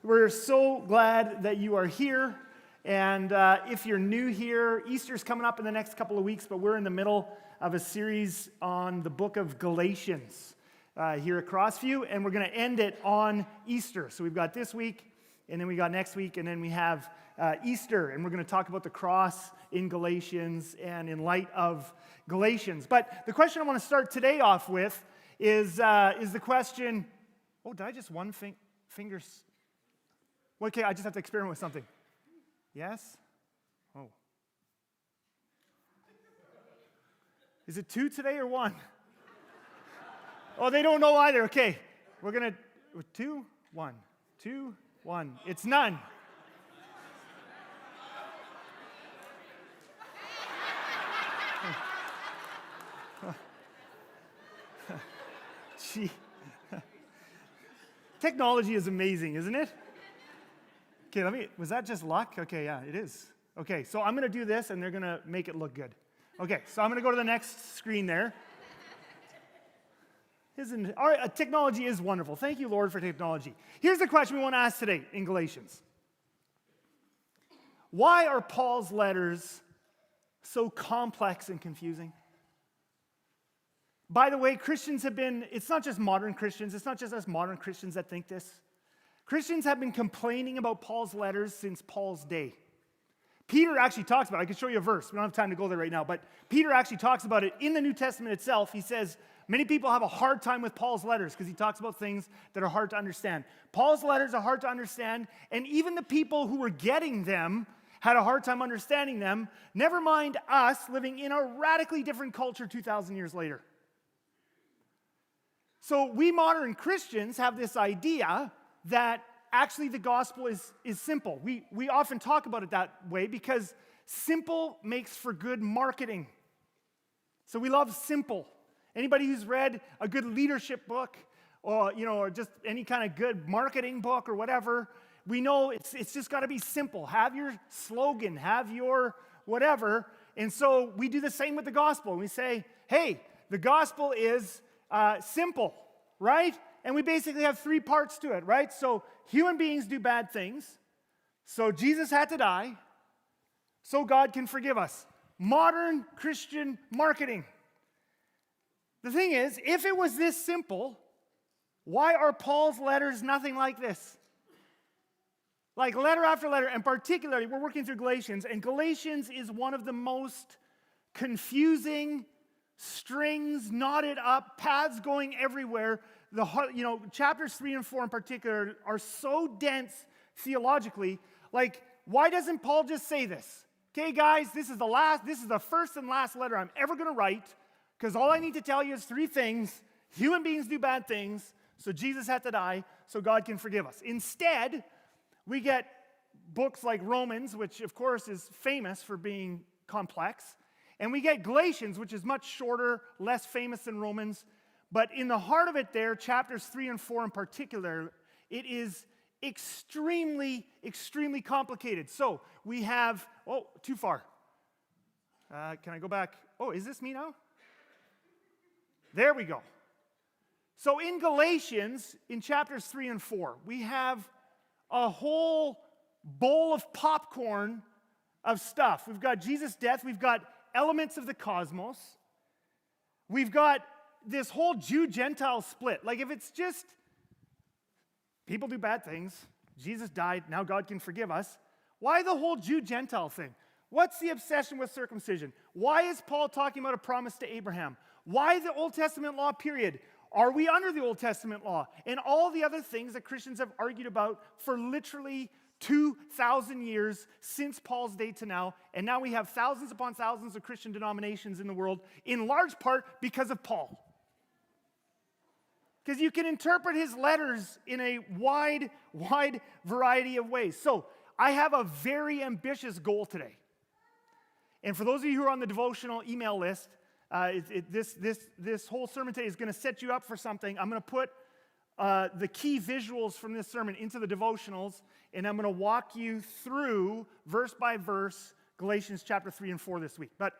We're so glad that you are here. And if you're new here, Easter's coming up in the next couple of weeks, but we're in the middle of a series on the book of Galatians here at Crossview, and we're going to end it on Easter. So we've got this week, and then we got next week, and then we have Easter, and we're going to talk about the cross in Galatians and in light of Galatians. But the question I want to start today off with is the question, did I just one fingers? Okay, I just have to experiment with something. Yes? Oh. Is it 2 today or 1? Oh, they don't know either. Okay. We're going to 2, 1, 2, 1. It's none. Gee. Technology is amazing, isn't it? Okay, was that just luck? Okay, yeah, it is. Okay, so I'm going to do this, and they're going to make it look good. Okay, so I'm going to go to the next screen there. All right, technology is wonderful. Thank you, Lord, for technology. Here's the question we want to ask today in Galatians. Why are Paul's letters so complex and confusing? By the way, it's not just modern Christians, it's not just us modern Christians that think this. Christians have been complaining about Paul's letters since Paul's day. Peter actually talks about it. I can show you a verse. We don't have time to go there right now, but Peter actually talks about it in the New Testament itself. He says, many people have a hard time with Paul's letters because he talks about things that are hard to understand. Paul's letters are hard to understand, and even the people who were getting them had a hard time understanding them, never mind us living in a radically different culture 2,000 years later. So we modern Christians have this idea that actually the gospel is simple. We often talk about it that way because simple makes for good marketing. So we love simple. Anybody who's read a good leadership book or just any kind of good marketing book or whatever, we know it's just got to be simple. Have your slogan, have your whatever. And so we do the same with the gospel. We say, hey, the gospel is simple, right? And we basically have 3 parts to it, right? So human beings do bad things. So Jesus had to die so God can forgive us. Modern Christian marketing. The thing is, if it was this simple, why are Paul's letters nothing like this? Like letter after letter, and particularly, we're working through Galatians, and Galatians is one of the most confusing strings knotted up, paths going everywhere. Chapters 3 and 4 in particular are so dense theologically. Like, why doesn't Paul just say this? Okay, guys, this is the first and last letter I'm ever going to write, because all I need to tell you is 3 things. Human beings do bad things, so Jesus had to die so God can forgive us. Instead, we get books like Romans, which of course is famous for being complex, and we get Galatians, which is much shorter, less famous than Romans. But in the heart of it there, chapters 3 and 4 in particular, it is extremely, extremely complicated. So we have, too far. Can I go back? Is this me now? There we go. So in Galatians, in chapters 3 and 4, we have a whole bowl of popcorn of stuff. We've got Jesus' death. We've got elements of the cosmos. We've got this whole Jew-Gentile split. Like, if it's just people do bad things, Jesus died, now God can forgive us, why the whole Jew-Gentile thing? What's the obsession with circumcision? Why is Paul talking about a promise to Abraham? Why the Old Testament law, period? Are we under the Old Testament law? And all the other things that Christians have argued about for literally 2,000 years since Paul's day to now, and now we have thousands upon thousands of Christian denominations in the world, in large part because of Paul. Because you can interpret his letters in a wide variety of ways. So I have a very ambitious goal today. And for those of you who are on the devotional email list, this whole sermon today is going to set you up for something. I'm going to put the key visuals from this sermon into the devotionals, and I'm going to walk you through, verse by verse, Galatians chapter 3 and 4 this week. But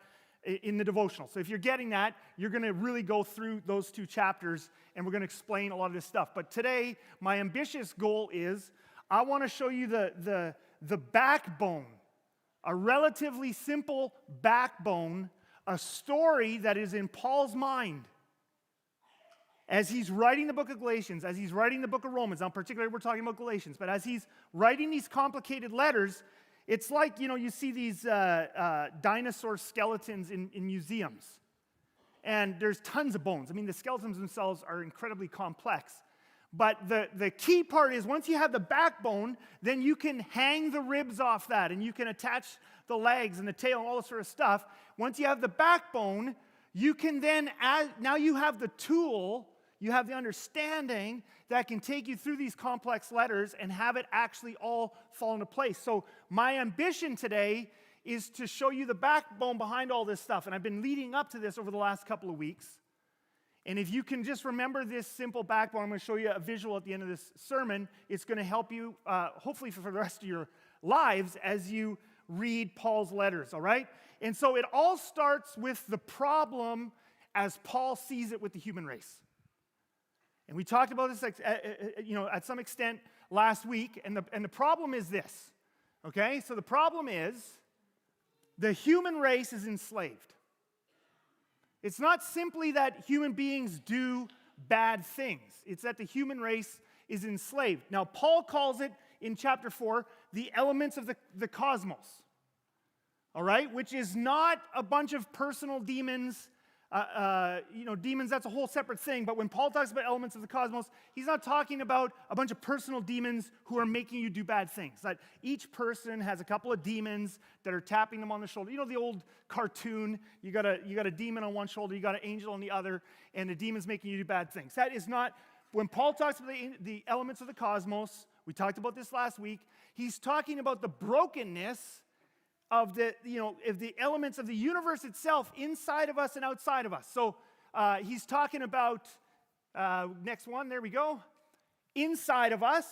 in the devotional. So if you're getting that, you're going to really go through those two chapters, and we're going to explain a lot of this stuff. But today, my ambitious goal is I want to show you the backbone, a relatively simple backbone, a story that is in Paul's mind as he's writing the book of Galatians, as he's writing the book of Romans. Now, particularly, we're talking about Galatians, but as he's writing these complicated letters, it's like, you see these dinosaur skeletons in museums, and there's tons of bones. I mean, the skeletons themselves are incredibly complex. But the key part is once you have the backbone, then you can hang the ribs off that, and you can attach the legs and the tail and all this sort of stuff. Once you have the backbone, you can then now you have the tool, you have the understanding that can take you through these complex letters and have it actually all fall into place. So my ambition today is to show you the backbone behind all this stuff. And I've been leading up to this over the last couple of weeks. And if you can just remember this simple backbone, I'm going to show you a visual at the end of this sermon. It's going to help you, hopefully for the rest of your lives, as you read Paul's letters, all right? And so it all starts with the problem as Paul sees it with the human race. And we talked about this, at some extent last week. And the problem is this, okay? So the problem is the human race is enslaved. It's not simply that human beings do bad things. It's that the human race is enslaved. Now, Paul calls it in chapter 4 the elements of the cosmos, all right? Which is not a bunch of personal demons. Demons, that's a whole separate thing. But when Paul talks about elements of the cosmos, he's not talking about a bunch of personal demons who are making you do bad things. That each person has a couple of demons that are tapping them on the shoulder. You know the old cartoon, you got a demon on one shoulder, you got an angel on the other, and the demon's making you do bad things. That is not, when Paul talks about the elements of the cosmos, we talked about this last week, he's talking about the brokenness of the elements of the universe itself, inside of us and outside of us. So he's talking about, next one, there we go, inside of us,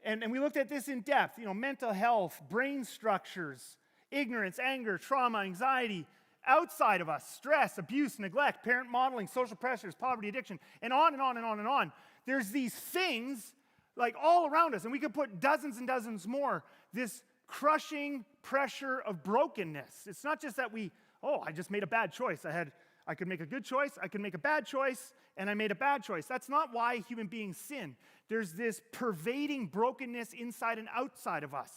and we looked at this in depth, mental health, brain structures, ignorance, anger, trauma, anxiety, outside of us, stress, abuse, neglect, parent modeling, social pressures, poverty, addiction, and on and on and on and on. There's these things like all around us, and we could put dozens and dozens more, this crushing pressure of brokenness. It's not just that I just made a bad choice. I could make a good choice, I could make a bad choice, and I made a bad choice. That's not why human beings sin. There's this pervading brokenness inside and outside of us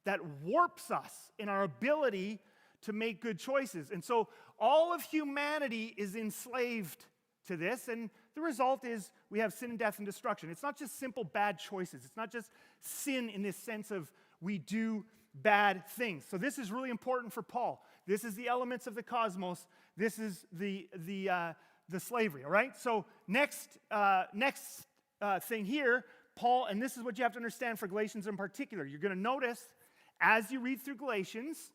that warps us in our ability to make good choices. And so all of humanity is enslaved to this, and the result is we have sin and death and destruction. It's not just simple bad choices. It's not just sin in this sense of we do bad things. So this is really important for Paul. This is the elements of the cosmos. This is the slavery, all right? So next thing here, Paul, and this is what you have to understand for Galatians in particular. You're going to notice as you read through Galatians,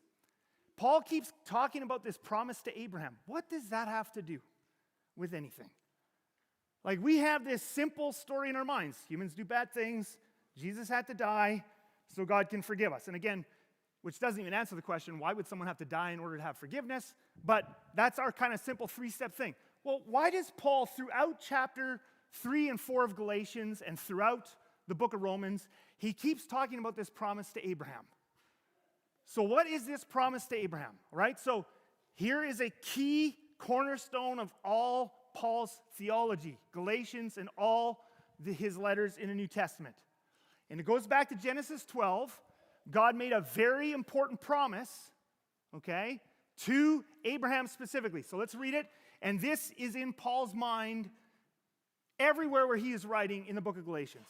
Paul keeps talking about this promise to Abraham. What does that have to do with anything? Like, we have this simple story in our minds. Humans do bad things. Jesus had to die so God can forgive us. And again, which doesn't even answer the question, why would someone have to die in order to have forgiveness? But that's our kind of simple three-step thing. Well, why does Paul, throughout chapter 3 and 4 of Galatians and throughout the book of Romans, he keeps talking about this promise to Abraham? So what is this promise to Abraham? All right, so here is a key cornerstone of all Paul's theology, Galatians and all his letters in the New Testament. And it goes back to Genesis 12. God made a very important promise, okay, to Abraham specifically. So let's read it. And this is in Paul's everywhere where he is writing in the book of Galatians.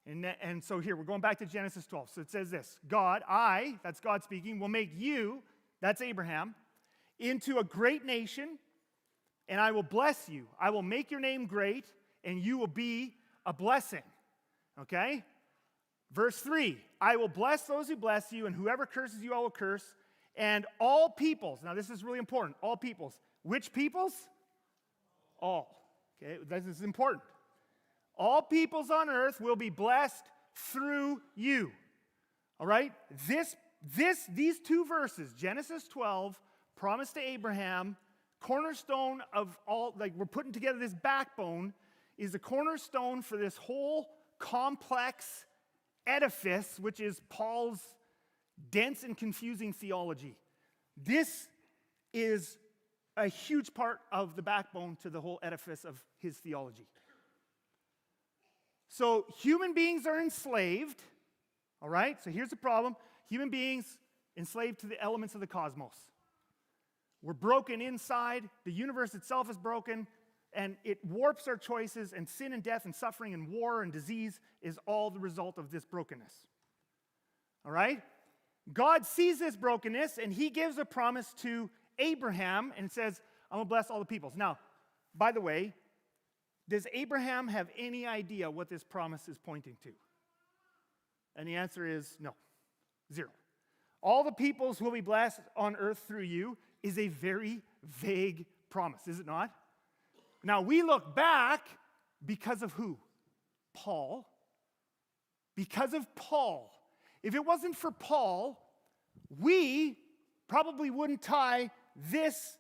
And so here, we're going back to Genesis 12. So it says this: God, that's God speaking, will make you, that's Abraham, into a great nation, and I will bless you. I will make your name great, and you will be a blessing. Okay? Verse 3, I will bless those who bless you, and whoever curses you, I will curse. And all peoples, now this is really important, all peoples. Which peoples? All. Okay, this is important. All peoples on earth will be blessed through you. All right? These two verses, Genesis 12, promise to Abraham, cornerstone of all, like we're putting together this backbone, is the cornerstone for this whole complex edifice, which is Paul's dense and confusing theology. This is a huge part of the backbone to the whole edifice of his theology. So human beings are enslaved, all right? So here's the problem. Human beings enslaved to the elements of the cosmos. We're broken inside. The universe itself is broken, and it warps our choices, and sin and death and suffering and war and disease is all the result of this brokenness. All right? God sees this brokenness, and he gives a promise to Abraham and says, I'm going to bless all the peoples. Now, by the way, does Abraham have any idea what this promise is pointing to? And the answer is no, 0. All the peoples will be blessed on earth through you is a very vague promise, is it not? Now, we look back because of who? Paul. Because of Paul. If it wasn't for Paul, we probably wouldn't tie this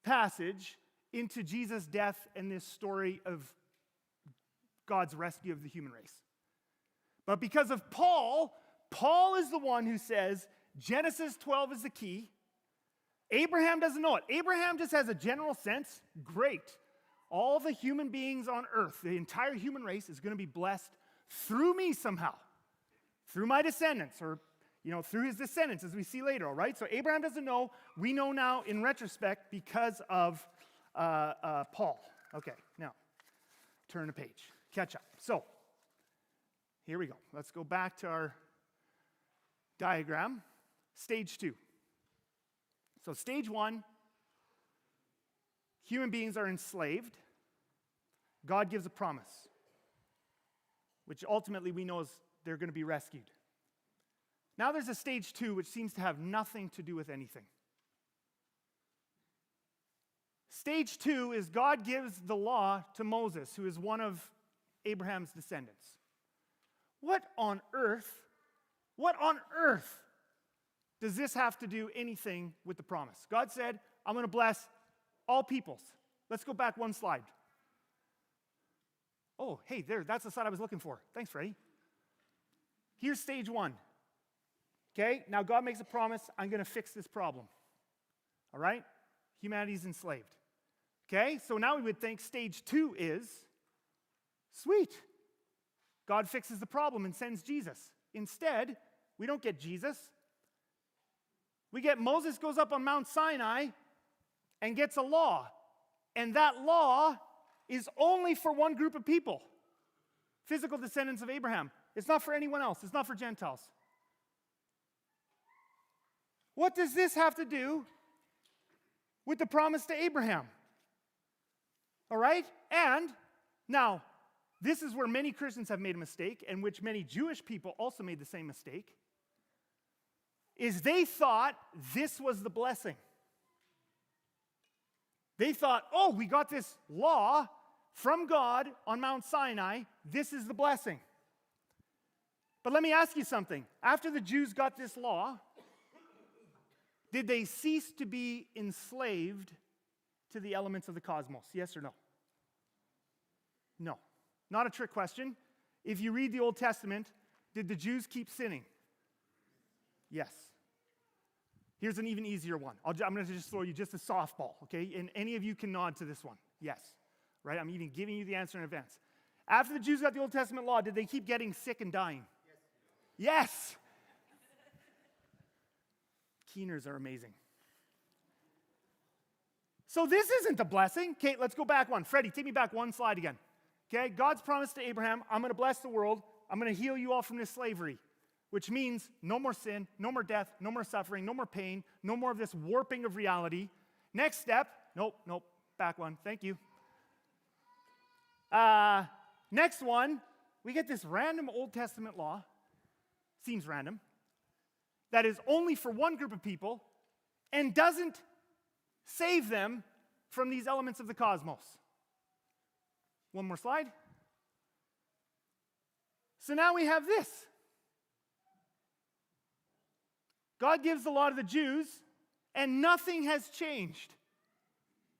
passage into Jesus' death and this story of God's rescue of the human race. But because of Paul, Paul is the one who says Genesis 12 is the key. Abraham doesn't know it. Abraham just has a general sense. Great. All the human beings on earth, the entire human race is going to be blessed through me somehow. Through my descendants, or through his descendants, as we see later, all right? So Abraham doesn't know. We know now in retrospect because of Paul. Okay, now, turn the page. Catch up. So, here we go. Let's go back to our diagram. Stage 2. So stage 1, human beings are enslaved. God gives a promise, which ultimately we know is they're going to be rescued. Now there's a stage 2, which seems to have nothing to do with anything. Stage 2 is God gives the law to Moses, who is one of Abraham's descendants. What on earth does this have to do anything with the promise? God said, I'm going to bless all peoples. Let's go back one slide. Oh, hey, that's the slide I was looking for. Thanks, Freddie. Here's stage 1. Okay, now God makes a promise, I'm going to fix this problem. All right? Humanity's enslaved. Okay, so now we would think stage 2 is, sweet. God fixes the problem and sends Jesus. Instead, we don't get Jesus. We get Moses goes up on Mount Sinai and gets a law. And that law is only for one group of people. Physical descendants of Abraham. It's not for anyone else. It's not for Gentiles. What does this have to do with the promise to Abraham? All right? And now, this is where many Christians have made a mistake, and which many Jewish people also made the same mistake, is they thought this was the blessing. They thought, oh, we got this law from God on Mount Sinai. This is the blessing. But let me ask you something. After the Jews got this law, did they cease to be enslaved to the elements of the cosmos? Yes or no? No. Not a trick question. If you read the Old Testament, did the Jews keep sinning? Yes. Here's an even easier one. I'm going to just throw you just a softball, okay? And any of you can nod to this one. Yes. Right? I'm even giving you the answer in advance. After the Jews got the Old Testament law, did they keep getting sick and dying? Yes. Keeners are amazing. So this isn't the blessing. Okay, let's go back one. Freddie, take me back one slide again. Okay, God's promise to Abraham, I'm going to bless the world. I'm going to heal you all from this slavery, which means no more sin, no more death, no more suffering, no more pain, no more of this warping of reality. Next step, nope, back one, thank you. Next one, we get this random Old Testament law, seems random, that is only for one group of people and doesn't save them from these elements of the cosmos. One more slide. So now we have this. God gives the law to the Jews, and nothing has changed.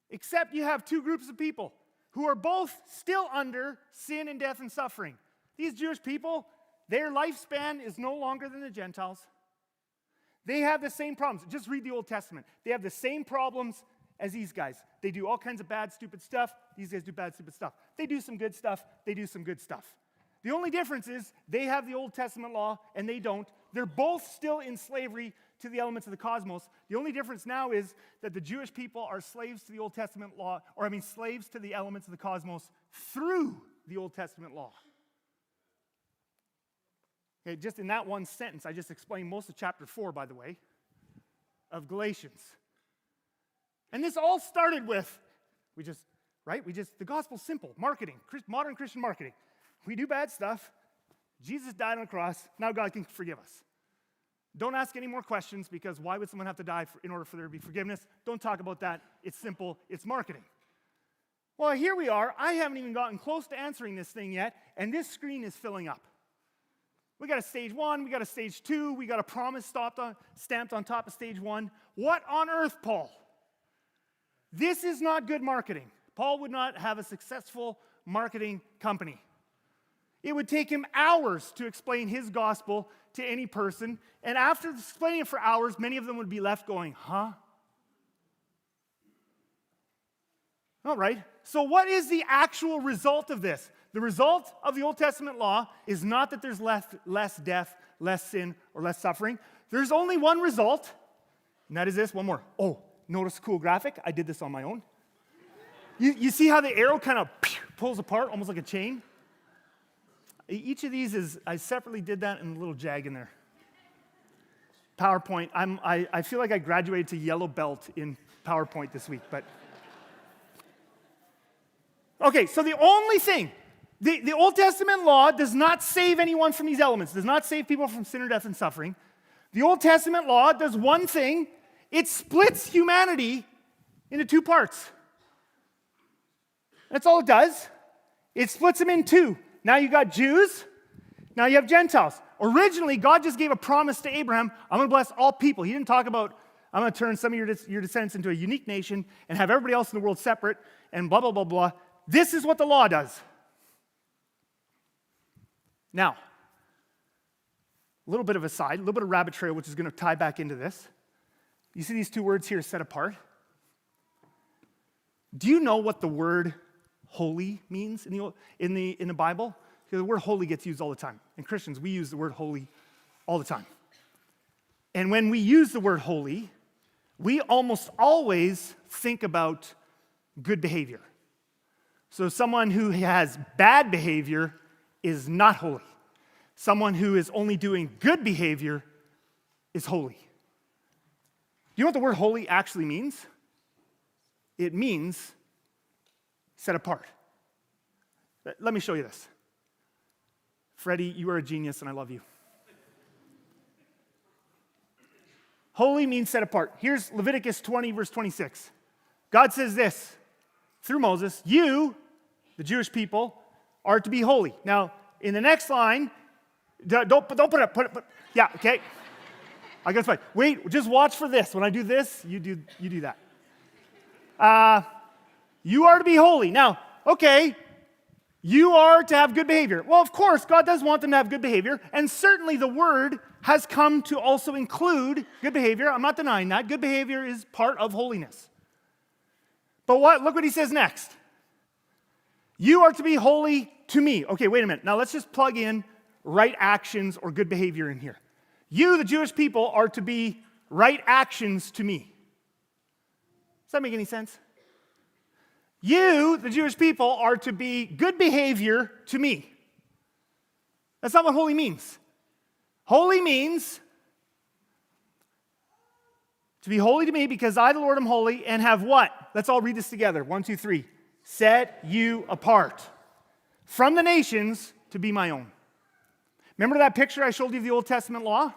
Except you have two groups of people who are both still under sin and death and suffering. These Jewish people, their lifespan is no longer than the Gentiles. They have the same problems. Just read the Old Testament. They have the same problems as these guys. They do all kinds of bad, stupid stuff. These guys do bad, stupid stuff. They do some good stuff. They do some good stuff. The only difference is they have the Old Testament law and they don't. They're both still in slavery to the elements of the cosmos. The only difference now is that the Jewish people are slaves to the Old Testament law, slaves to the elements of the cosmos through the Old Testament law. Okay, just in that one sentence, I just explained most of chapter 4, by the way, of Galatians. And this all started with, the gospel's simple, marketing, modern Christian marketing. We do bad stuff. Jesus died on the cross. Now God can forgive us. Don't ask any more questions, because why would someone have to die in order for there to be forgiveness? Don't talk about that. It's simple. It's marketing. Well, here we are. I haven't even gotten close to answering this thing yet, and this screen is filling up. We got a stage 1, we got a stage 2, we got a promise stamped on top of stage 1. What on earth, Paul? This is not good marketing. Paul would not have a successful marketing company. It would take him hours to explain his gospel to any person, and after explaining it for hours, many of them would be left going, huh? All right, so what is the actual result of this? The result of the Old Testament law is not that there's less death, less sin, or less suffering. There's only one result, and that is this, one more. Oh, notice a cool graphic? I did this on my own. You see how the arrow kind of pulls apart, almost like a chain? Each of these I separately did that in a little jag in there. PowerPoint, I feel like I graduated to yellow belt in PowerPoint this week, but. Okay, so the only thing, the Old Testament law does not save anyone from these elements, does not save people from sin or death and suffering. The Old Testament law does one thing: it splits humanity into two parts. That's all it does. It splits them in two. Now you got Jews, now you have Gentiles. Originally, God just gave a promise to Abraham: I'm going to bless all people. He didn't talk about, I'm going to turn some of your descendants into a unique nation and have everybody else in the world separate and blah, blah, blah, blah. This is what the law does. Now, a little bit of a side, a little bit of rabbit trail, which is going to tie back into this. You see these two words here, set apart? Do you know what the word holy means in the Bible? Because the word holy gets used all the time. And Christians, we use the word holy all the time. And when we use the word holy, we almost always think about good behavior. So someone who has bad behavior is not holy. Someone who is only doing good behavior is holy. Do you know what the word holy actually means? It means set apart. Let me show you this. Freddie, you are a genius and I love you. Holy means set apart. Here's Leviticus 20, verse 26. God says this through Moses: you, the Jewish people, are to be holy. Now, in the next line, don't put it up. Yeah, okay. I guess fine. Wait, just watch for this. When I do this, you do that. You are to be holy. Now, okay, you are to have good behavior. Well, of course, God does want them to have good behavior, and certainly the word has come to also include good behavior. I'm not denying that. Good behavior is part of holiness. But look what he says next. You are to be holy to me. Okay, wait a minute. Now let's just plug in right actions or good behavior in here. You, the Jewish people, are to be right actions to me. Does that make any sense? You, the Jewish people, are to be good behavior to me. That's not what holy means. Holy means to be holy to me because I, the Lord, am holy, and have what? Let's all read this together. 1, 2, 3. Set you apart from the nations to be my own. Remember that picture I showed you of the Old Testament law?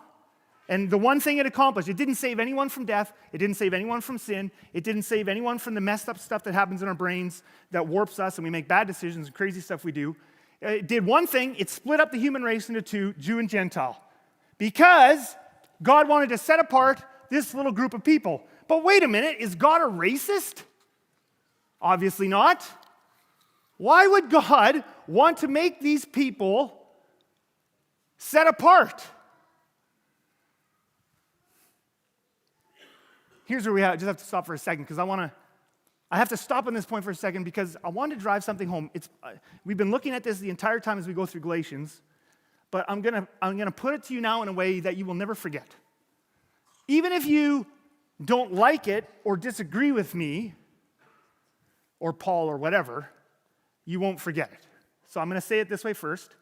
And the one thing it accomplished, it didn't save anyone from death. It didn't save anyone from sin. It didn't save anyone from the messed up stuff that happens in our brains that warps us and we make bad decisions and crazy stuff we do. It did one thing. It split up the human race into two, Jew and Gentile. Because God wanted to set apart this little group of people. But wait a minute, is God a racist? Obviously not. Why would God want to make these people Set apart. Here's where just have to stop for a second because I have to stop on this point for a second because I want to drive something home. We've been looking at this the entire time as we go through Galatians, but I'm gonna put it to you now in a way that you will never forget. Even if you don't like it or disagree with me or Paul or whatever, you won't forget it. So I'm going to say it this way first.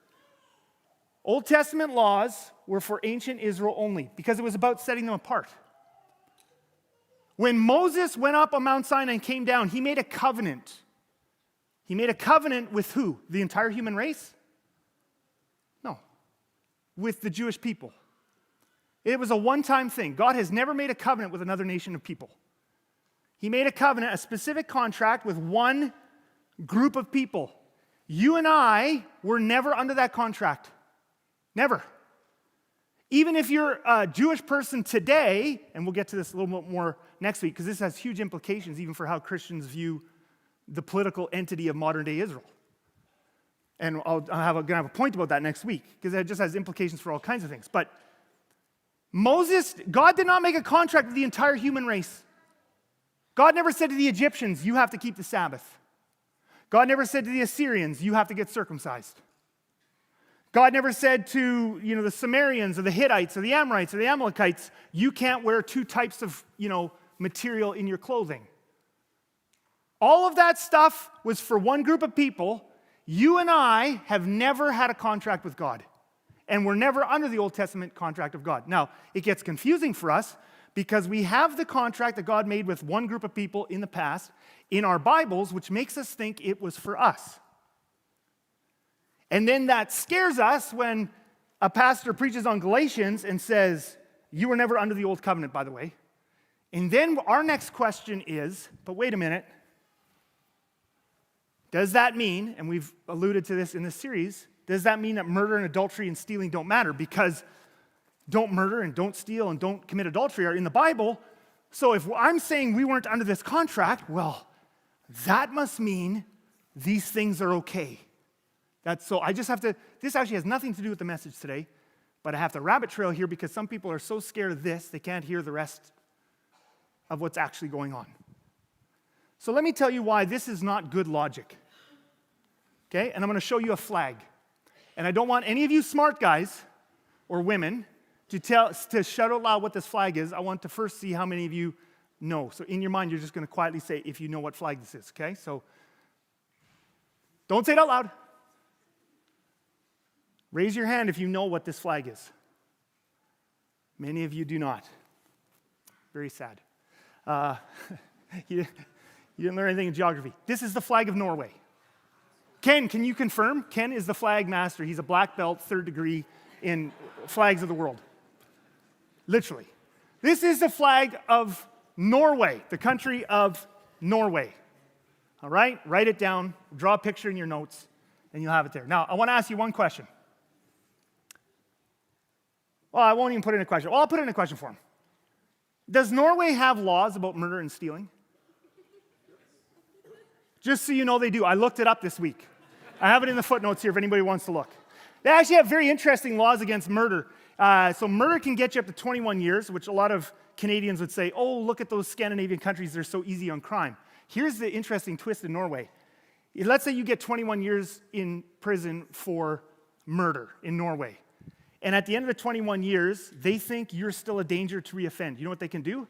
Old Testament laws were for ancient Israel only because it was about setting them apart. When Moses went up on Mount Sinai and came down, he made a covenant. He made a covenant with who? The entire human race? No. With the Jewish people. It was a one-time thing. God has never made a covenant with another nation of people. He made a covenant, a specific contract with one group of people. You and I were never under that contract. Never. Even if you're a Jewish person today, and we'll get to this a little bit more next week, because this has huge implications even for how Christians view the political entity of modern-day Israel. And I'm going to have a point about that next week, because it just has implications for all kinds of things. But God did not make a contract with the entire human race. God never said to the Egyptians, you have to keep the Sabbath. God never said to the Assyrians, you have to get circumcised. God never said to, the Sumerians or the Hittites or the Amorites or the Amalekites, you can't wear two types of, material in your clothing. All of that stuff was for one group of people. You and I have never had a contract with God. And we're never under the Old Testament contract of God. Now, it gets confusing for us because we have the contract that God made with one group of people in the past in our Bibles, which makes us think it was for us. And then that scares us when a pastor preaches on Galatians and says, you were never under the old covenant, by the way. And then our next question is, but wait a minute, does that mean, and we've alluded to this in this series, does that mean that murder and adultery and stealing don't matter? Because don't murder and don't steal and don't commit adultery are in the Bible. So if I'm saying we weren't under this contract, well, that must mean these things are okay. So I just have to, this actually has nothing to do with the message today, but I have to rabbit trail here because some people are so scared of this, they can't hear the rest of what's actually going on. So let me tell you why this is not good logic. Okay? And I'm going to show you a flag. And I don't want any of you smart guys or women to shout out loud what this flag is. I want to first see how many of you know. So in your mind, you're just going to quietly say if you know what flag this is, okay? So don't say it out loud. Raise your hand if you know what this flag is. Many of you do not. Very sad. You didn't learn anything in geography. This is the flag of Norway. Ken, can you confirm? Ken is the flag master. He's a black belt, 3rd degree in flags of the world. Literally. This is the flag of Norway, the country of Norway. All right? Write it down. Draw a picture in your notes, and you'll have it there. Now, I want to ask you one question. Well, I won't even put in a question. Well, I'll put in a question for him. Does Norway have laws about murder and stealing? Just so you know they do. I looked it up this week. I have it in the footnotes here if anybody wants to look. They actually have very interesting laws against murder. So murder can get you up to 21 years, which a lot of Canadians would say, oh, look at those Scandinavian countries, they're so easy on crime. Here's the interesting twist in Norway. Let's say you get 21 years in prison for murder in Norway. And at the end of the 21 years, they think you're still a danger to reoffend. You know what they can do?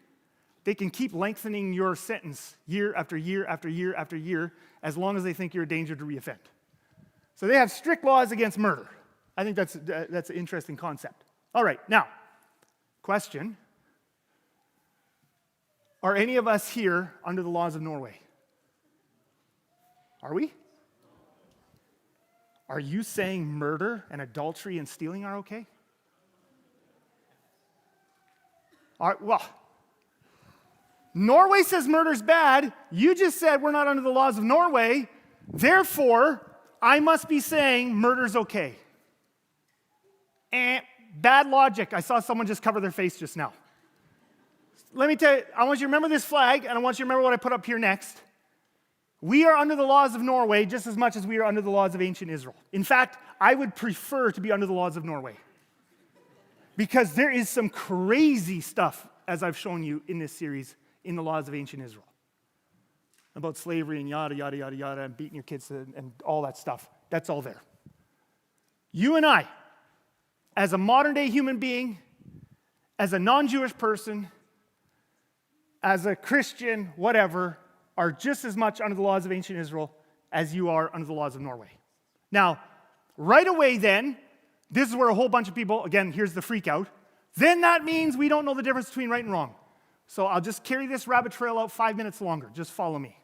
They can keep lengthening your sentence year after year after year after year as long as they think you're a danger to reoffend. So they have strict laws against murder. I think that's an interesting concept. All right, now, question. Are any of us here under the laws of Norway? Are we? Are you saying murder and adultery and stealing are okay? Well, Norway says murder's bad. You just said we're not under the laws of Norway. Therefore, I must be saying murder's okay. Bad logic. I saw someone just cover their face just now. Let me tell you, I want you to remember this flag, and I want you to remember what I put up here next. We are under the laws of Norway just as much as we are under the laws of ancient Israel. In fact, I would prefer to be under the laws of Norway. Because there is some crazy stuff, as I've shown you in this series, in the laws of ancient Israel. About slavery and yada, yada, yada, yada, and beating your kids and all that stuff. That's all there. You and I, as a modern-day human being, as a non-Jewish person, as a Christian, whatever, are just as much under the laws of ancient Israel as you are under the laws of Norway. Now, right away then, this is where a whole bunch of people, again, here's the freak out, then that means we don't know the difference between right and wrong. So I'll just carry this rabbit trail out 5 minutes longer. Just follow me.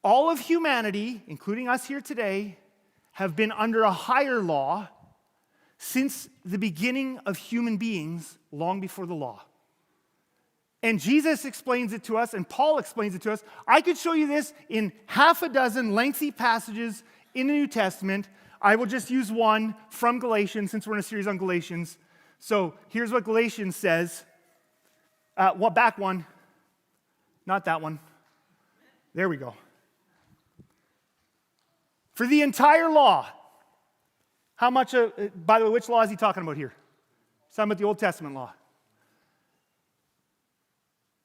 All of humanity, including us here today, have been under a higher law since the beginning of human beings, long before the law. And Jesus explains it to us, and Paul explains it to us. I could show you this in half a dozen lengthy passages in the New Testament. I will just use one from Galatians, since we're in a series on Galatians. So here's what Galatians says. Back one. Not that one. There we go. For the entire law, how much by the way, which law is he talking about here? He's talking about the Old Testament law.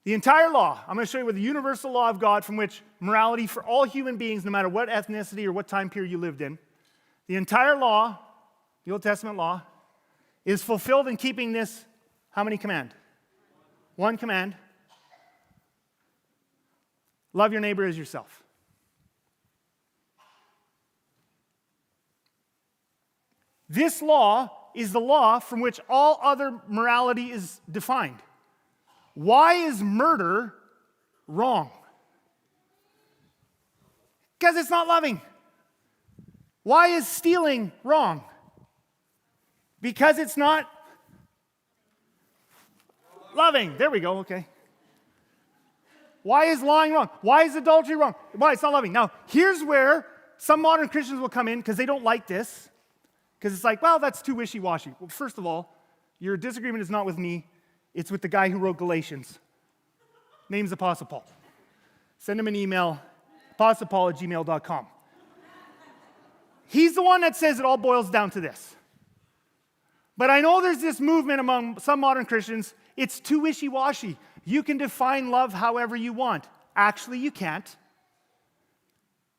The entire law, I'm going to show you with the universal law of God from which morality for all human beings, no matter what ethnicity or what time period you lived in, the entire law, the Old Testament law, is fulfilled in keeping this, how many command? One command. Love your neighbor as yourself. This law is the law from which all other morality is defined. Why is murder wrong? Because it's not loving. Why is stealing wrong? Because it's not loving. There we go, okay. Why is lying wrong? Why is adultery wrong? Why? It's not loving. Now, here's where some modern Christians will come in because they don't like this. Because it's like, well, that's too wishy-washy. Well, first of all, your disagreement is not with me. It's with the guy who wrote Galatians. Name's Apostle Paul. Send him an email, apostlepaul@gmail.com. He's the one that says it all boils down to this. But I know there's this movement among some modern Christians, it's too wishy-washy. You can define love however you want. Actually, you can't.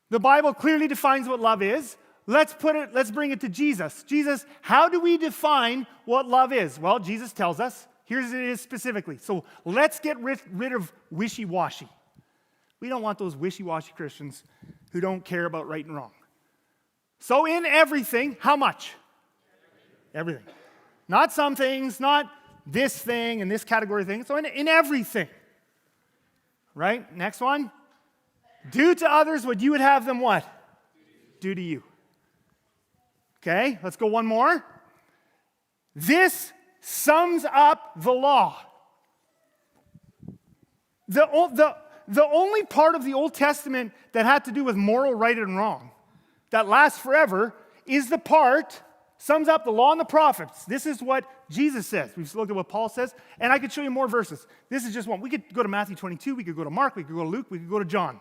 The Bible clearly defines what love is. Let's bring it to Jesus. Jesus, how do we define what love is? Well, Jesus tells us. Here's it is specifically. So let's get rid of wishy-washy. We don't want those wishy-washy Christians who don't care about right and wrong. So in everything, how much? Everything. Not some things, not this thing and this category thing. So in everything. Right? Next one. Do to others what you would have them what? Do to you. Okay, let's go one more. This sums up the law. The only part of the Old Testament that had to do with moral right and wrong, that lasts forever, is the part, sums up the law and the prophets. This is what Jesus says. We've looked at what Paul says, and I could show you more verses. This is just one. We could go to Matthew 22, we could go to Mark, we could go to Luke, we could go to John.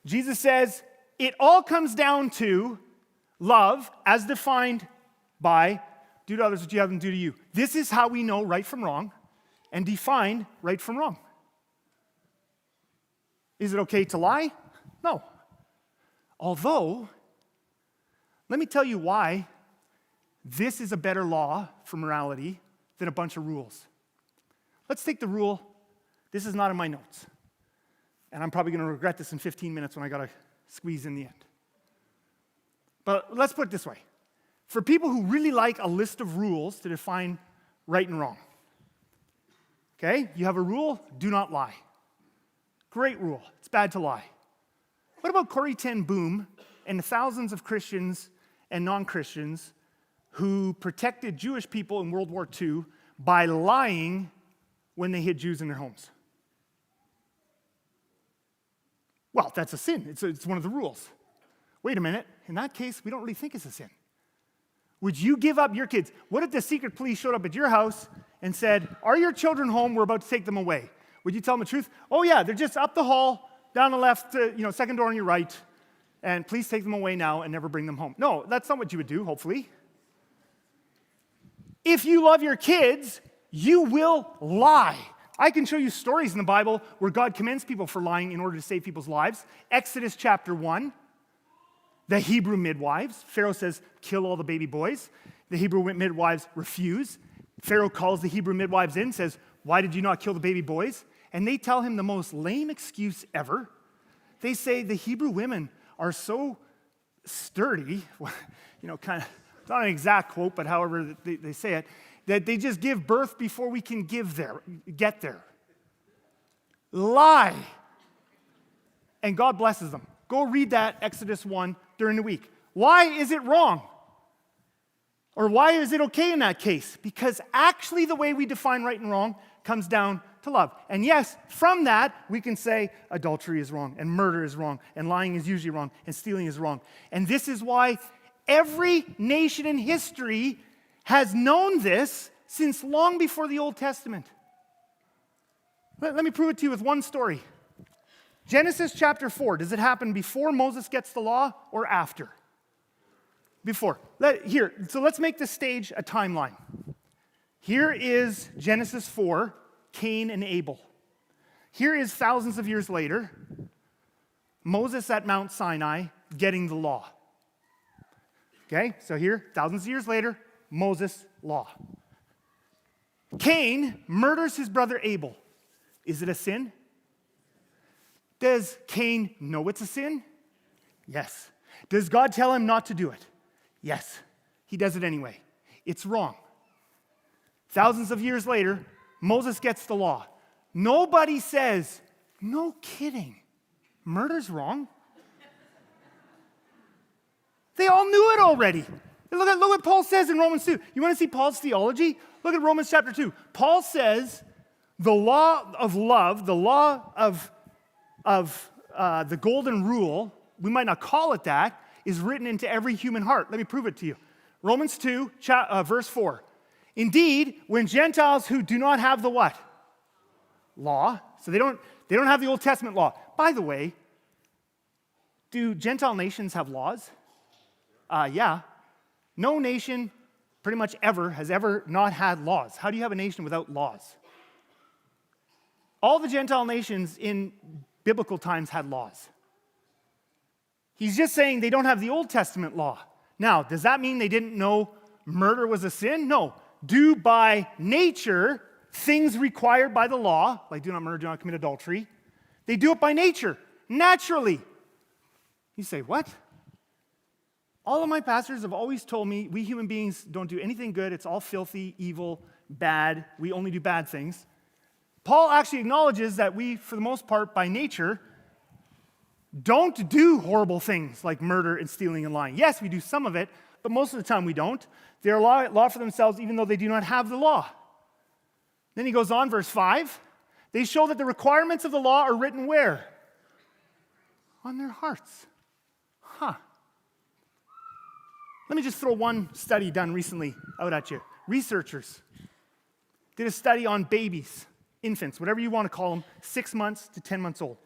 Jesus says, it all comes down to love as defined by do to others what you have them do to you. This is how we know right from wrong and define right from wrong. Is it okay to lie? No. Although, let me tell you why this is a better law for morality than a bunch of rules. Let's take the rule. This is not in my notes. And I'm probably going to regret this in 15 minutes when I got to squeeze in the end. But let's put it this way. For people who really like a list of rules to define right and wrong, okay, you have a rule, do not lie. Great rule. It's bad to lie. What about Corrie ten Boom and the thousands of Christians and non-Christians who protected Jewish people in World War II by lying when they hid Jews in their homes? Well, that's a sin. It's one of the rules. Wait a minute. In that case, we don't really think it's a sin. Would you give up your kids? What if the secret police showed up at your house and said, are your children home? We're about to take them away. Would you tell them the truth? Oh, yeah, they're just up the hall, down the left, second door on your right, and please take them away now and never bring them home. No, that's not what you would do, hopefully. if you love your kids, you will lie. I can show you stories in the Bible where God commends people for lying in order to save people's lives. Exodus chapter 1, the Hebrew midwives. Pharaoh says, kill all the baby boys. The Hebrew midwives refuse. Pharaoh calls the Hebrew midwives in, says, why did you not kill the baby boys? And they tell him the most lame excuse ever. They say the Hebrew women are so sturdy, kind of, not an exact quote, but however they say it, that they just give birth before we can get there. Lie. And God blesses them. Go read that, Exodus 1, during the week. Why is it wrong? Or why is it okay in that case? Because actually the way we define right and wrong comes down to love. And yes, from that, we can say adultery is wrong, and murder is wrong, and lying is usually wrong, and stealing is wrong. And this is why every nation in history has known this since long before the Old Testament. Let me prove it to you with one story. Genesis chapter 4, does it happen before Moses gets the law or after? Before. So let's make the stage a timeline. Here is Genesis 4, Cain and Abel. Here is thousands of years later, Moses at Mount Sinai getting the law. Okay, so here, thousands of years later, Moses' law. Cain murders his brother Abel. Is it a sin? Does Cain know it's a sin? Yes. Does God tell him not to do it? Yes. He does it anyway. It's wrong. Thousands of years later, Moses gets the law. Nobody says, no kidding, murder's wrong. They all knew it already. Look what Paul says in Romans 2. You want to see Paul's theology? Look at Romans chapter 2. Paul says the law of love, the law of the golden rule, we might not call it that, is written into every human heart. Let me prove it to you. Romans 2, verse 4. Indeed, when Gentiles who do not have the what? Law. So they don't have the Old Testament law. By the way, do Gentile nations have laws? Yeah. No nation pretty much ever has ever not had laws. How do you have a nation without laws? All the Gentile nations in biblical times had laws. He's just saying they don't have the Old Testament law. Now, does that mean they didn't know murder was a sin? No. Do by nature things required by the law, like do not murder, do not commit adultery. They do it by nature, naturally. You say, what? All of my pastors have always told me we human beings don't do anything good. It's all filthy, evil, bad. We only do bad things. Paul actually acknowledges that we, for the most part, by nature, don't do horrible things like murder and stealing and lying. Yes, we do some of it, but most of the time we don't. They're law for themselves even though they do not have the law. Then he goes on, verse 5. They show that the requirements of the law are written where? On their hearts. Let me just throw one study done recently out at you. Researchers did a study on babies, infants, whatever you want to call them, 6 months to 10 months old,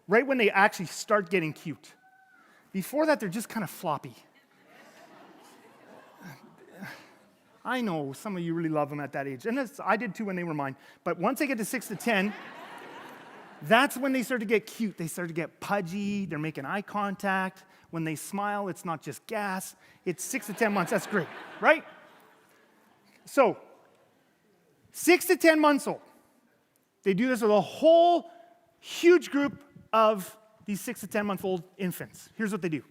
right when they actually start getting cute. Before that, they're just kind of floppy. I know some of you really love them at that age, and I did too when they were mine. But once they get to 6 to 10, that's when they start to get cute. They start to get pudgy. They're making eye contact. When they smile, it's not just gas. It's 6 to 10 months. That's great, right? So, 6 to 10 months old. They do this with a whole huge group of these 6 to 10-month-old infants. Here's what they do.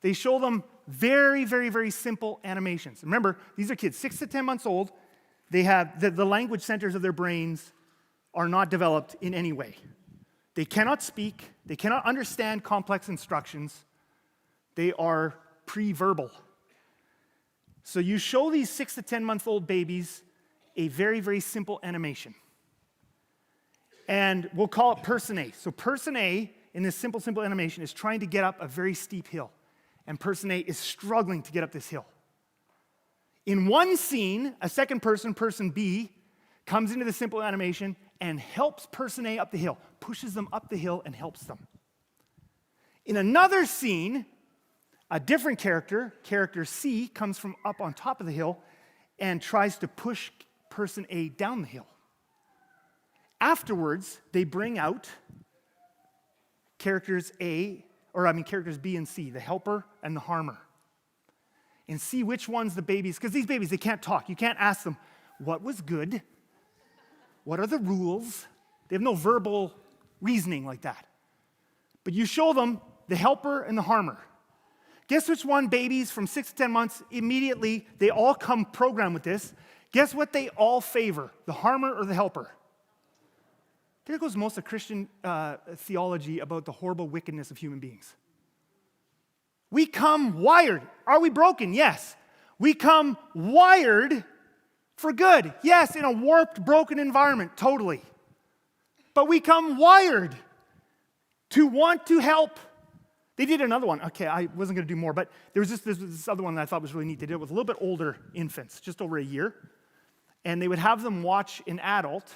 They show them very, very, very simple animations. Remember, these are kids 6 to 10 months old. They have the language centers of their brains are not developed in any way. They cannot speak. They cannot understand complex instructions. They are pre-verbal. So you show these 6 to 10-month-old babies a very, very simple animation. And we'll call it person A. So person A, in this simple animation, is trying to get up a very steep hill. And person A is struggling to get up this hill. In one scene, a second person, person B, comes into the simple animation and helps person A up the hill, pushes them up the hill and helps them. In another scene, a different character C, comes from up on top of the hill and tries to push person A down the hill. Afterwards, they bring out characters B and C, the helper and the harmer, and see which one's the babies, because these babies, they can't talk. You can't ask them, what was good? What are the rules? They have no verbal reasoning like that. But you show them the helper and the harmer. Guess which one, babies from 6 to 10 months, immediately, they all come programmed with this. Guess what they all favor, the harmer or the helper? There goes most of Christian theology about the horrible wickedness of human beings. We come wired. Are we broken? Yes. We come wired for good. Yes, in a warped, broken environment, totally. But we come wired to want to help. They did another one. Okay, I wasn't going to do more, but there was just this other one that I thought was really neat. They did it with a little bit older infants, just over a year. And they would have them watch an adult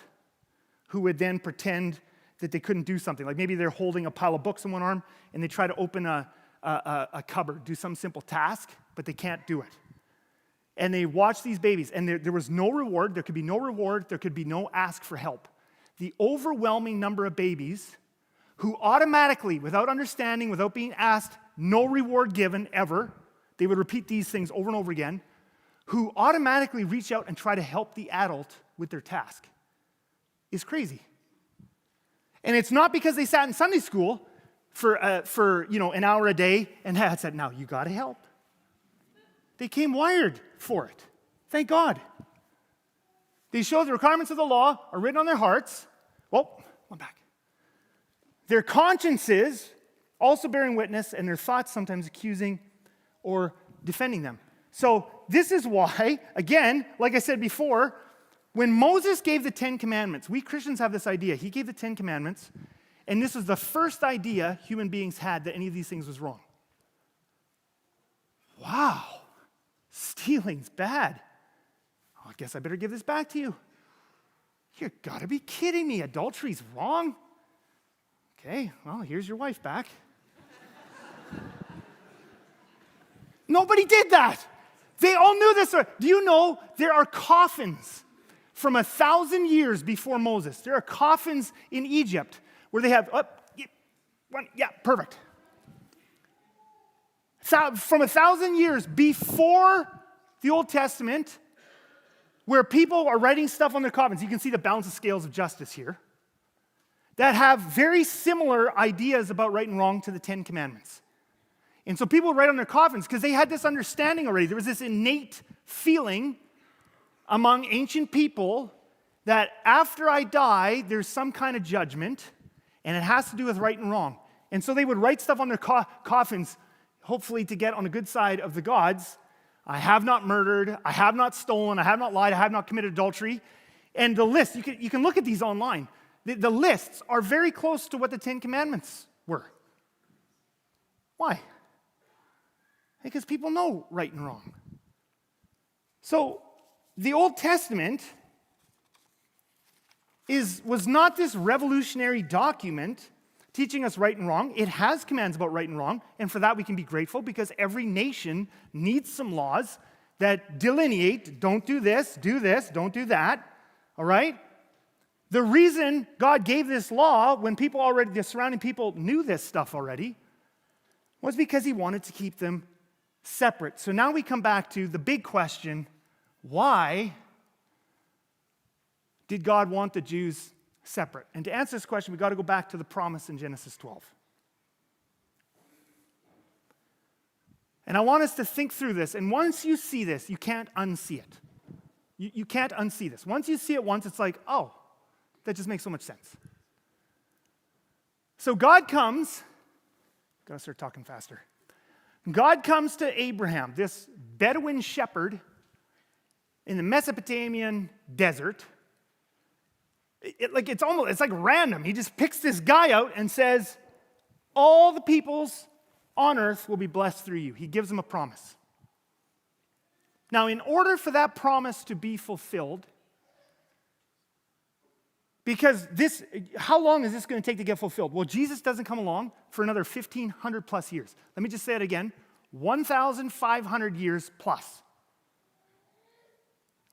who would then pretend that they couldn't do something. Like maybe they're holding a pile of books in one arm, and they try to open a cupboard, do some simple task, but they can't do it. And they watch these babies, and there was no reward. There could be no reward. There could be no ask for help. The overwhelming number of babies who automatically, without understanding, without being asked, no reward given ever, they would repeat these things over and over again, who automatically reach out and try to help the adult with their task, is crazy. And it's not because they sat in Sunday school for an hour a day and had said, now you got to help. They came wired for it. Thank God. They show the requirements of the law are written on their hearts. Well, one back. Their consciences also bearing witness, and their thoughts sometimes accusing or defending them. So this is why, again, like I said before, when Moses gave the 10 Commandments, we Christians have this idea. He gave the 10 Commandments, and this was the first idea human beings had that any of these things was wrong. Wow, stealing's bad. Oh, I guess I better give this back to you. You gotta be kidding me. Adultery's wrong? Okay, well, here's your wife back. Nobody did that. They all knew this. Do you know there are coffins from 1,000 years before Moses? There are coffins in Egypt where they have, perfect. From 1,000 years before the Old Testament, where people are writing stuff on their coffins. You can see the balance of scales of justice here, that have very similar ideas about right and wrong to the 10 Commandments. And so people would write on their coffins because they had this understanding already. There was this innate feeling among ancient people that after I die, there's some kind of judgment, and it has to do with right and wrong. And so they would write stuff on their coffins, hopefully to get on the good side of the gods. I have not murdered, I have not stolen, I have not lied, I have not committed adultery. And the list, you can look at these online. The lists are very close to what the 10 Commandments were. Why? Because people know right and wrong. So the Old Testament was not this revolutionary document teaching us right and wrong. It has commands about right and wrong, and for that we can be grateful because every nation needs some laws that delineate, don't do this, don't do that, all right? The reason God gave this law when the surrounding people knew this stuff already was because he wanted to keep them separate. So now we come back to the big question, why did God want the Jews separate? And to answer this question, we've got to go back to the promise in Genesis 12. And I want us to think through this. And once you see this, you can't unsee it. You can't unsee this. Once you see it once, it's like, oh, that just makes so much sense. So God comes, gotta start talking faster. God comes to Abraham, this Bedouin shepherd in the Mesopotamian desert. It's like random. He just picks this guy out and says, all the peoples on earth will be blessed through you. He gives them a promise. Now, in order for that promise to be fulfilled, because how long is this going to take to get fulfilled? Well, Jesus doesn't come along for another 1,500 plus years. Let me just say it again, 1,500 years plus.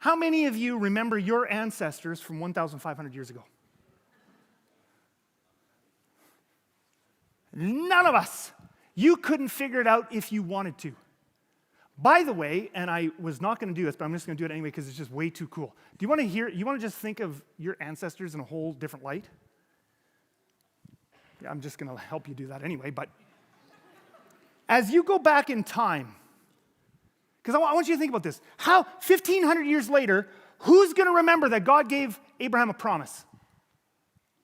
How many of you remember your ancestors from 1,500 years ago? None of us. You couldn't figure it out if you wanted to. By the way, and I was not going to do this, but I'm just going to do it anyway because it's just way too cool. Do you want to just think of your ancestors in a whole different light? Yeah, I'm just going to help you do that anyway, but as you go back in time, because I want you to think about this. How, 1,500 years later, who's going to remember that God gave Abraham a promise?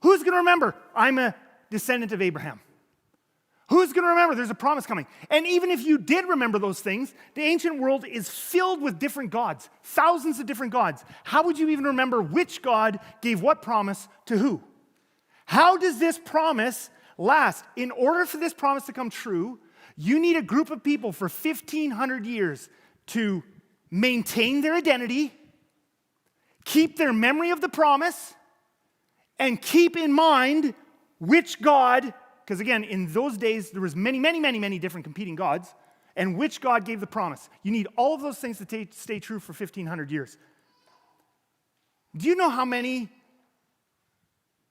Who's going to remember, I'm a descendant of Abraham? Who's going to remember there's a promise coming? And even if you did remember those things, the ancient world is filled with different gods, thousands of different gods. How would you even remember which God gave what promise to who? How does this promise last? In order for this promise to come true, you need a group of people for 1,500 years to maintain their identity, keep their memory of the promise, and keep in mind which God, because again, in those days, there was many different competing gods, and which God gave the promise. You need all of those things to stay true for 1,500 years. Do you know how many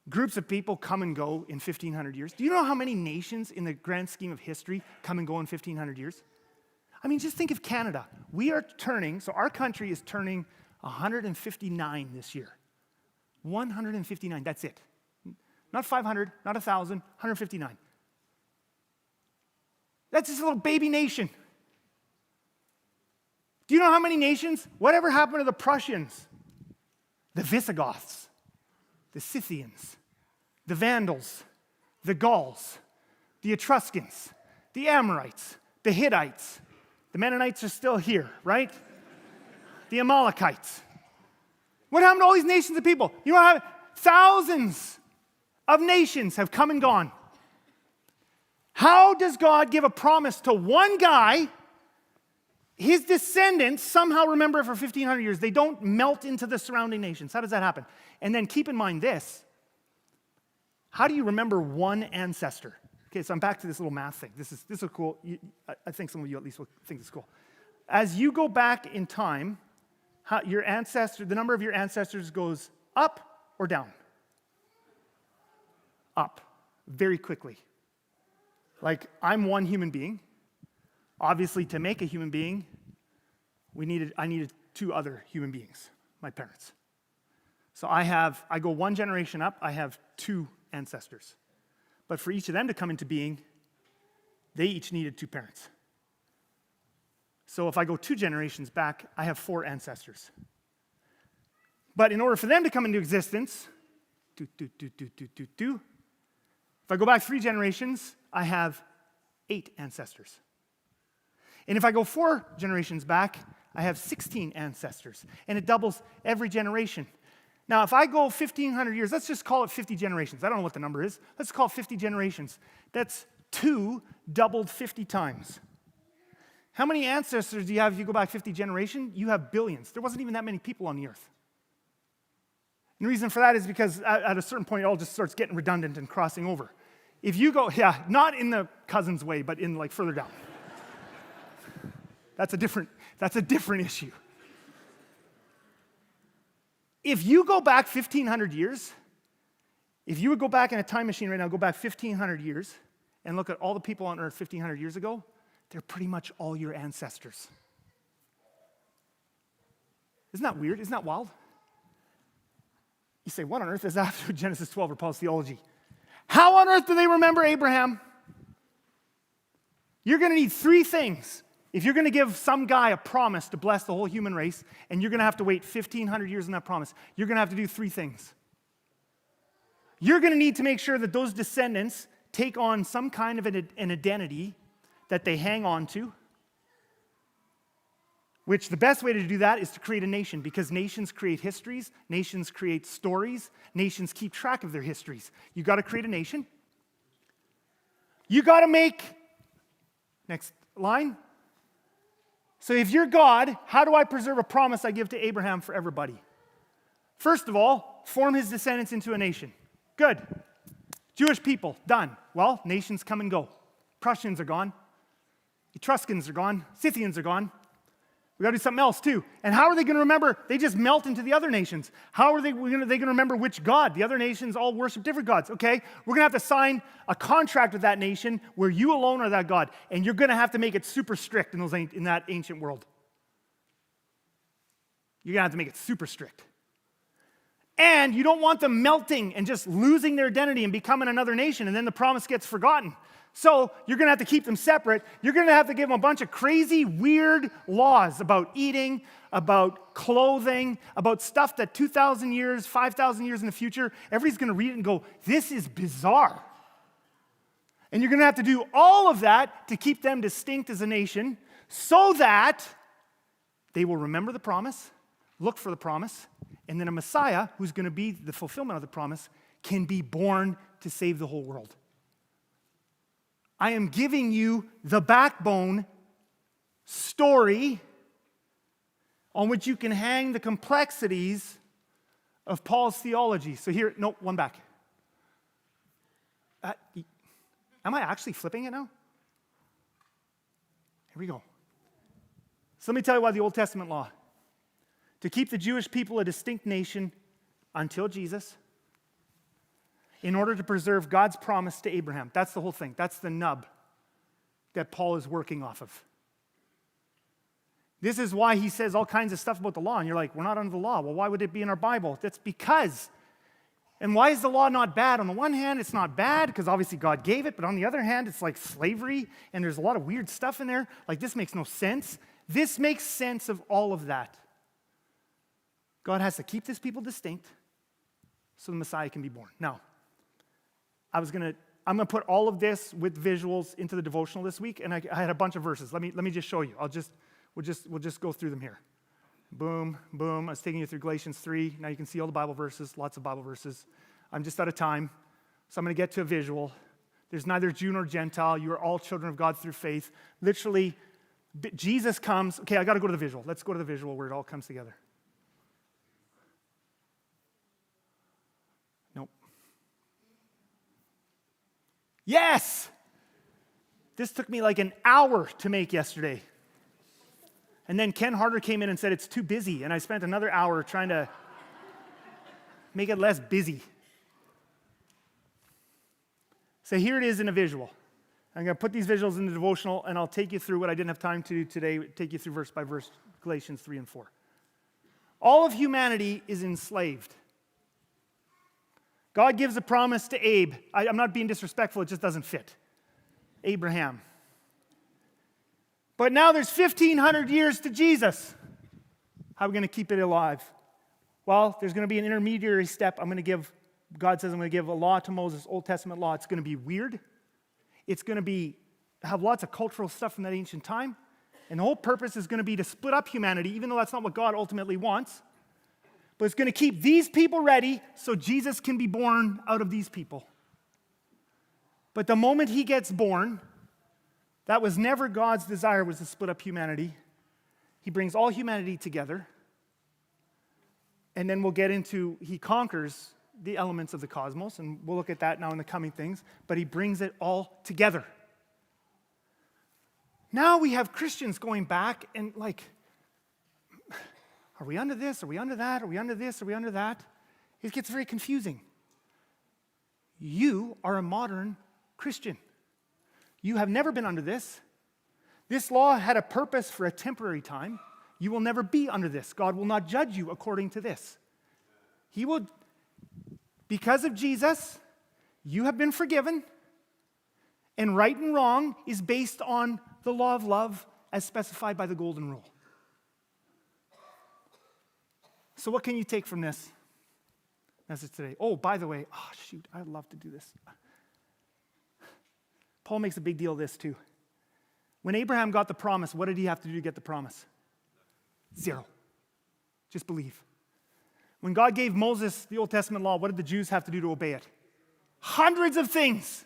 groups of people come and go in 1,500 years? Do you know how many nations in the grand scheme of history come and go in 1,500 years? I mean, just think of Canada. So our country is turning 159 this year. 159, that's it. Not 500, not 1,000, 159. That's just a little baby nation. Do you know how many nations? Whatever happened to the Prussians, the Visigoths, the Scythians, the Vandals, the Gauls, the Etruscans, the Amorites, the Hittites? The Mennonites are still here, right? The Amalekites. What happened to all these nations of people? You know what happened? Thousands of nations have come and gone. How does God give a promise to one guy? His descendants somehow remember it for 1,500 years. They don't melt into the surrounding nations. How does that happen? And then keep in mind this. How do you remember one ancestor? Okay, so I'm back to this little math thing. This is cool. I think some of you at least will think it's cool. As you go back in time, the number of your ancestors goes up or down? Up, very quickly. Like, I'm one human being. Obviously, to make a human being, I needed two other human beings, my parents. So I go one generation up, I have two ancestors. But for each of them to come into being, they each needed two parents. So if I go two generations back, I have four ancestors. But in order for them to come into existence, if I go back 3 generations, I have 8 ancestors. And if I go 4 generations back, I have 16 ancestors. And it doubles every generation. Now, if I go 1,500 years, let's just call it 50 generations. I don't know what the number is. Let's call it 50 generations. That's 2 doubled 50 times. How many ancestors do you have if you go back 50 generations? You have billions. There wasn't even that many people on the earth. And the reason for that is because at a certain point, it all just starts getting redundant and crossing over. If you go, not in the cousin's way, but in like further down. That's a different issue. If you go back 1,500 years, if you would go back in a time machine right now, go back 1,500 years, and look at all the people on earth 1,500 years ago, they're pretty much all your ancestors. Isn't that weird? Isn't that wild? You say, what on earth is that to Genesis 12 or Paul's Theology? How on earth do they remember Abraham? You're going to need 3 things. If you're going to give some guy a promise to bless the whole human race, and you're going to have to wait 1,500 years on that promise, you're going to have to do 3 things. You're going to need to make sure that those descendants take on some kind of an identity that they hang on to, which the best way to do that is to create a nation, because nations create histories, nations create stories, nations keep track of their histories. You got to create a nation. You got to make, next line. So if you're God, how do I preserve a promise I give to Abraham for everybody? First of all, form his descendants into a nation. Good. Jewish people, done. Well, nations come and go. Prussians are gone. Etruscans are gone. Scythians are gone. We got to do something else too. And how are they going to remember? They just melt into the other nations. How are they going to remember which God? The other nations all worship different gods. Okay, we're going to have to sign a contract with that nation where you alone are that God. And you're going to have to make it super strict in that ancient world. You're going to have to make it super strict. And you don't want them melting and just losing their identity and becoming another nation, and then the promise gets forgotten. So you're going to have to keep them separate. You're going to have to give them a bunch of crazy, weird laws about eating, about clothing, about stuff that 2,000 years, 5,000 years in the future, everybody's going to read it and go, this is bizarre. And you're going to have to do all of that to keep them distinct as a nation so that they will remember the promise, look for the promise, and then a Messiah, who's going to be the fulfillment of the promise, can be born to save the whole world. I am giving you the backbone story on which you can hang the complexities of Paul's theology. So here, no, one back. Am I actually flipping it now? Here we go. So let me tell you why the Old Testament law. To keep the Jewish people a distinct nation until Jesus, in order to preserve God's promise to Abraham. That's the whole thing. That's the nub that Paul is working off of. This is why he says all kinds of stuff about the law, and you're like, we're not under the law. Well, why would it be in our Bible? That's because. And why is the law not bad? On the one hand, it's not bad because obviously God gave it, but on the other hand, it's like slavery, and there's a lot of weird stuff in there. Like, this makes no sense. This makes sense of all of that. God has to keep this people distinct so the Messiah can be born. Now, I'm going to put all of this with visuals into the devotional this week, and I had a bunch of verses. Let me just show you. We'll just go through them here. Boom, boom. I was taking you through Galatians 3. Now you can see all the Bible verses, lots of Bible verses. I'm just out of time, so I'm going to get to a visual. There's neither Jew nor Gentile. You are all children of God through faith. Literally, Jesus comes. Okay, I got to go to the visual. Let's go to the visual where it all comes together. Nope. Yes! This took me like an hour to make yesterday. And then Ken Harder came in and said, it's too busy. And I spent another hour trying to make it less busy. So here it is in a visual. I'm going to put these visuals in the devotional, and I'll take you through what I didn't have time to do today, take you through verse by verse, Galatians 3 and 4. All of humanity is enslaved. God gives a promise to Abe. I'm not being disrespectful, it just doesn't fit. Abraham. But now there's 1,500 years to Jesus. How are we going to keep it alive? Well, there's going to be an intermediary step. God says I'm going to give a law to Moses, Old Testament law. It's going to be weird. It's going to have lots of cultural stuff from that ancient time. And the whole purpose is going to be to split up humanity, even though that's not what God ultimately wants. But it's going to keep these people ready so Jesus can be born out of these people. But the moment he gets born, that was never God's desire, was to split up humanity. He brings all humanity together. And then we'll get into, he conquers the elements of the cosmos, and we'll look at that now in the coming things, but he brings it all together. Now we have Christians going back and like, are we under this? Are we under that? Are we under this? Are we under that? It gets very confusing. You are a modern Christian. You have never been under this. This law had a purpose for a temporary time. You will never be under this. God will not judge you according to this. He will, because of Jesus, you have been forgiven, and right and wrong is based on the law of love as specified by the golden rule. So what can you take from this message today? Oh, by the way, I'd love to do this. Paul makes a big deal of this too. When Abraham got the promise, what did he have to do to get the promise? 0. Just believe. When God gave Moses the Old Testament law, what did the Jews have to do to obey it? Hundreds of things.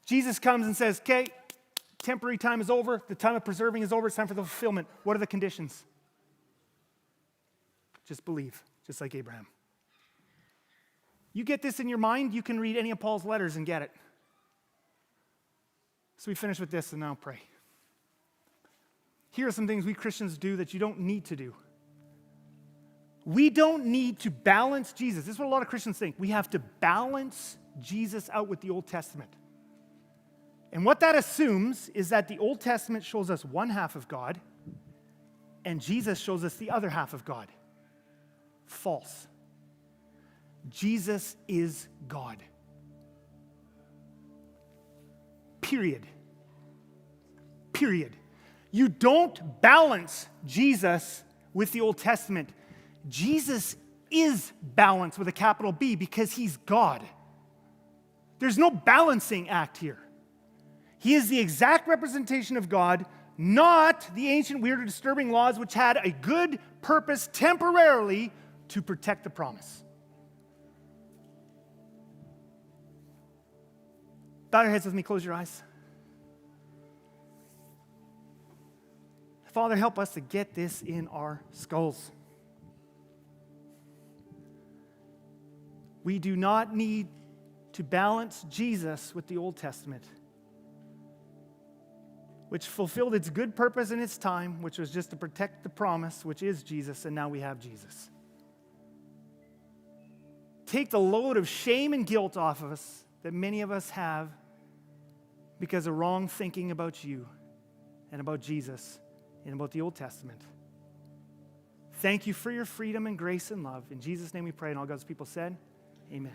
Jesus comes and says, okay, temporary time is over. The time of preserving is over. It's time for the fulfillment. What are the conditions? Just believe, just like Abraham. You get this in your mind, you can read any of Paul's letters and get it. So we finish with this and now pray. here are some things we Christians do that you don't need to do. We don't need to balance Jesus. This is what a lot of Christians think. We have to balance Jesus out with the Old Testament. And what that assumes is that the Old Testament shows us one half of God, and Jesus shows us the other half of God. False. Jesus is God. Period. Period. You don't balance Jesus with the Old Testament. Jesus is balanced with a capital B because he's God. There's no balancing act here. He is the exact representation of God, not the ancient, weird, or disturbing laws which had a good purpose temporarily to protect the promise. Bow your heads with me, close your eyes. Father, help us to get this in our skulls. We do not need to balance Jesus with the Old Testament, which fulfilled its good purpose in its time, which was just to protect the promise, which is Jesus, and now we have Jesus. Take the load of shame and guilt off of us that many of us have because of wrong thinking about you and about Jesus and about the Old Testament. Thank you for your freedom and grace and love. In Jesus' name we pray, and all God's people said,